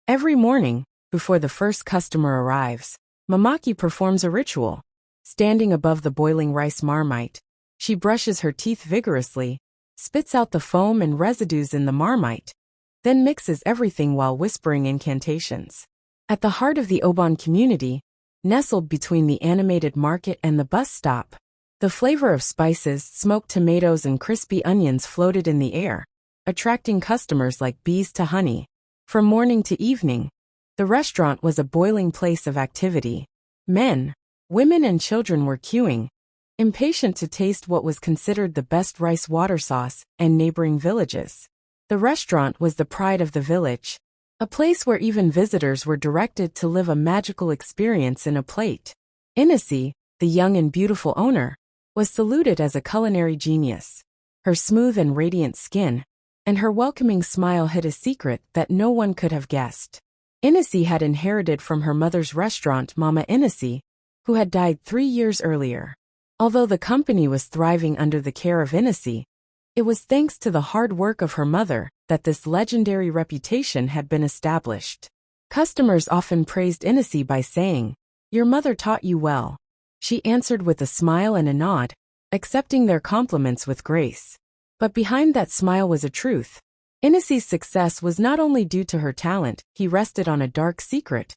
Every morning, before the first customer arrives, Mamaki performs a ritual. Standing above the boiling rice marmite, she brushes her teeth vigorously, spits out the foam and residues in the marmite, then mixes everything while whispering incantations. At the heart of the Obon community, nestled between the animated market and the bus stop, the flavor of spices, smoked tomatoes and crispy onions floated in the air, attracting customers like bees to honey. From morning to evening, the restaurant was a boiling place of activity. Men, women and children were queuing, impatient to taste what was considered the best rice water sauce and neighboring villages. The restaurant was the pride of the village, a place where even visitors were directed to live a magical experience in a plate. Inesi, the young and beautiful owner, was saluted as a culinary genius. Her smooth and radiant skin and her welcoming smile hid a secret that no one could have guessed. Inesi had inherited from her mother's restaurant Mama Inesi, who had died 3 years earlier. Although the company was thriving under the care of Inesi, it was thanks to the hard work of her mother that this legendary reputation had been established. Customers often praised Inesi by saying, "Your mother taught you well." She answered with a smile and a nod, accepting their compliments with grace. But behind that smile was a truth. Inesi's success was not only due to her talent, he rested on a dark secret,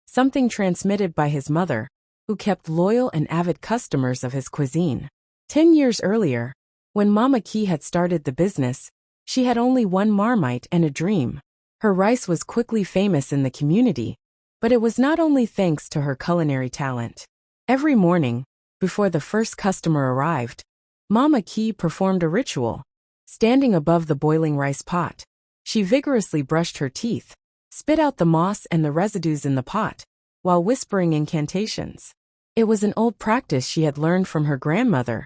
something transmitted by his mother, who kept loyal and avid customers of his cuisine. 10 years earlier, when Mama Ki had started the business, she had only one marmite and a dream. Her rice was quickly famous in the community, but it was not only thanks to her culinary talent. Every morning, before the first customer arrived, Mama Ki performed a ritual. Standing above the boiling rice pot, she vigorously brushed her teeth, spit out the moss and the residues in the pot, while whispering incantations. It was an old practice she had learned from her grandmother,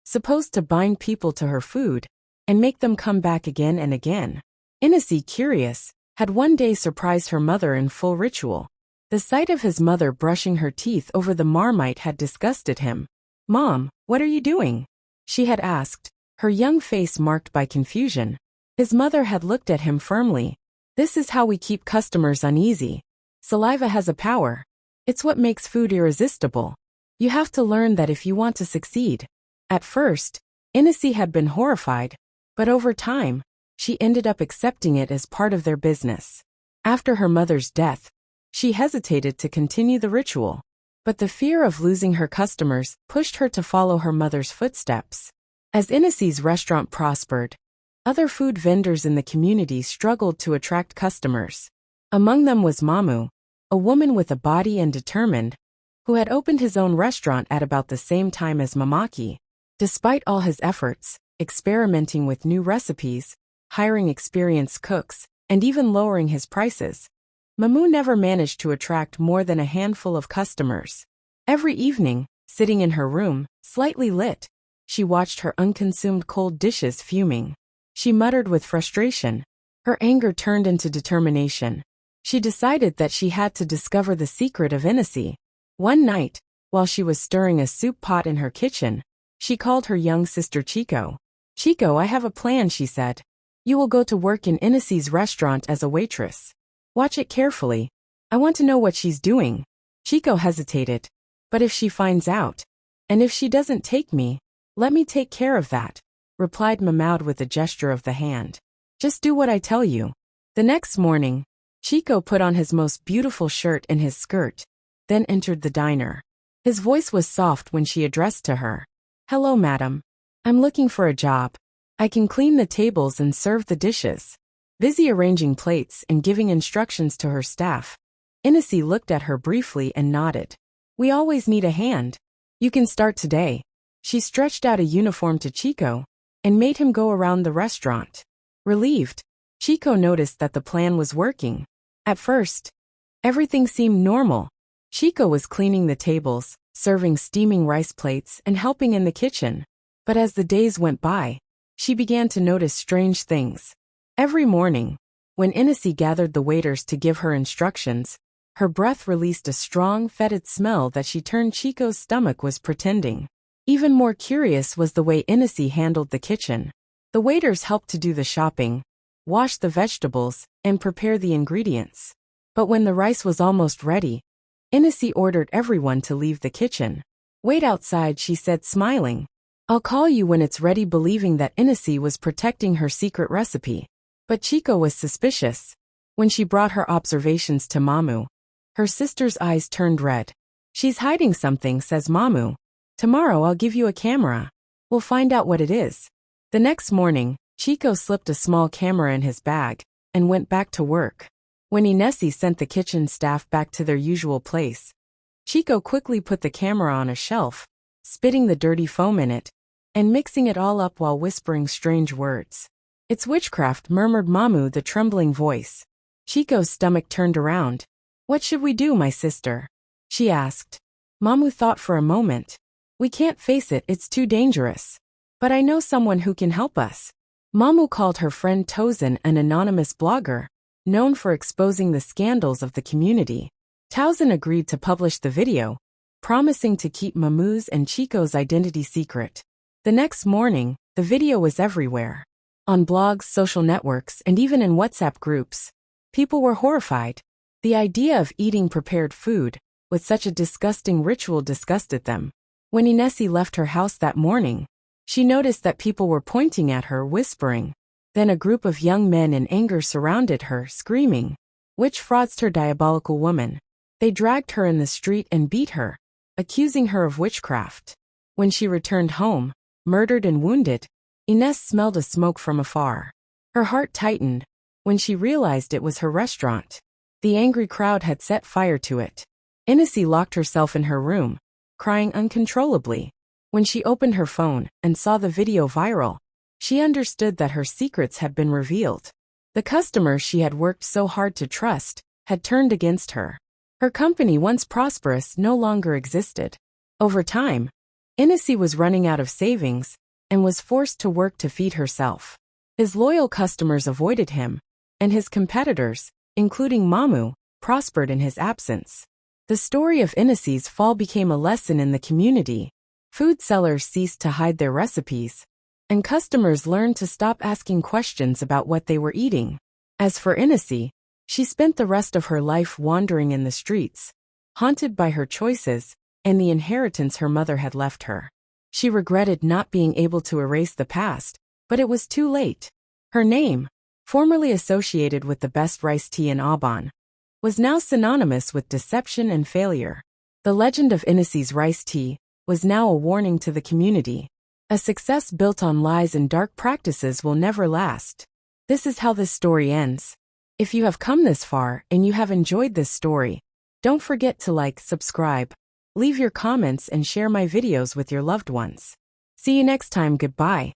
supposed to bind people to her food and make them come back again and again. Inesi, curious, had one day surprised her mother in full ritual. The sight of his mother brushing her teeth over the marmite had disgusted him. "Mom, what are you doing?" she had asked, her young face marked by confusion. His mother had looked at him firmly. "This is how we keep customers uneasy. Saliva has a power. It's what makes food irresistible. You have to learn that if you want to succeed." At first, Inesi had been horrified, but over time, she ended up accepting it as part of their business. After her mother's death, she hesitated to continue the ritual, but the fear of losing her customers pushed her to follow her mother's footsteps. As Inesi's restaurant prospered, other food vendors in the community struggled to attract customers. Among them was Mamu, a woman with a body and determined, who had opened his own restaurant at about the same time as Mamaki. Despite all his efforts, experimenting with new recipes, hiring experienced cooks, and even lowering his prices, Mamu never managed to attract more than a handful of customers. Every evening, sitting in her room, slightly lit, she watched her unconsumed cold dishes fuming. She muttered with frustration. Her anger turned into determination. She decided that she had to discover the secret of Inesi. One night, while she was stirring a soup pot in her kitchen, she called her young sister Chico. "Chico, I have a plan," she said. "You will go to work in Inesi's restaurant as a waitress. Watch it carefully. I want to know what she's doing." Chico hesitated. "But if she finds out, and if she doesn't take me, let me take care of that," replied Mahmoud with a gesture of the hand. "Just do what I tell you." The next morning, Chico put on his most beautiful shirt and his skirt, then entered the diner. His voice was soft when she addressed to her. "Hello, madam. I'm looking for a job. I can clean the tables and serve the dishes." Busy arranging plates and giving instructions to her staff, Inesi looked at her briefly and nodded. "We always need a hand. You can start today." She stretched out a uniform to Chico and made him go around the restaurant. Relieved, Chico noticed that the plan was working. At first, everything seemed normal. Chico was cleaning the tables, serving steaming rice plates, and helping in the kitchen. But as the days went by, she began to notice strange things. Every morning, when Inesi gathered the waiters to give her instructions, her breath released a strong, fetid smell that she turned Chico's stomach was pretending. Even more curious was the way Inesi handled the kitchen. The waiters helped to do the shopping, wash the vegetables, and prepare the ingredients. But when the rice was almost ready, Inesi ordered everyone to leave the kitchen. "Wait outside," she said, smiling. "I'll call you when it's ready," believing that Inesi was protecting her secret recipe. But Chico was suspicious. When she brought her observations to Mamu, her sister's eyes turned red. "She's hiding something," says Mamu. "Tomorrow I'll give you a camera. We'll find out what it is." The next morning, Chico slipped a small camera in his bag and went back to work. When Inesi sent the kitchen staff back to their usual place, Chico quickly put the camera on a shelf, spitting the dirty foam in it, and mixing it all up while whispering strange words. "It's witchcraft," murmured Mamu, the trembling voice. Chico's stomach turned around. "What should we do, my sister?" she asked. Mamu thought for a moment. "We can't face it, it's too dangerous. But I know someone who can help us." Mamu called her friend Tozen, an anonymous blogger, known for exposing the scandals of the community. Tozen agreed to publish the video, promising to keep Mamu's and Chico's identity secret. The next morning, the video was everywhere. On blogs, social networks, and even in WhatsApp groups. People were horrified. The idea of eating prepared food with such a disgusting ritual disgusted them. When Inesi left her house that morning, she noticed that people were pointing at her, whispering. Then a group of young men in anger surrounded her, screaming, "Witch, fraudster, diabolical woman." They dragged her in the street and beat her, accusing her of witchcraft. When she returned home, murdered and wounded, Ines smelled a smoke from afar. Her heart tightened when she realized it was her restaurant. The angry crowd had set fire to it. Inesi locked herself in her room, crying uncontrollably. When she opened her phone and saw the video viral, she understood that her secrets had been revealed. The customers she had worked so hard to trust had turned against her. Her company, once prosperous, no longer existed. Over time, Inesi was running out of savings and was forced to work to feed herself. His loyal customers avoided him, and his competitors, including Mamu, prospered in his absence. The story of Inesi's fall became a lesson in the community. Food sellers ceased to hide their recipes, and customers learned to stop asking questions about what they were eating. As for Inesi, she spent the rest of her life wandering in the streets, haunted by her choices and the inheritance her mother had left her. She regretted not being able to erase the past, but it was too late. Her name, formerly associated with the best rice tea in Aban, was now synonymous with deception and failure. The legend of Inesi's rice tea was now a warning to the community. A success built on lies and dark practices will never last. This is how this story ends. If you have come this far and you have enjoyed this story, don't forget to like, subscribe, leave your comments and share my videos with your loved ones. See you next time. Goodbye.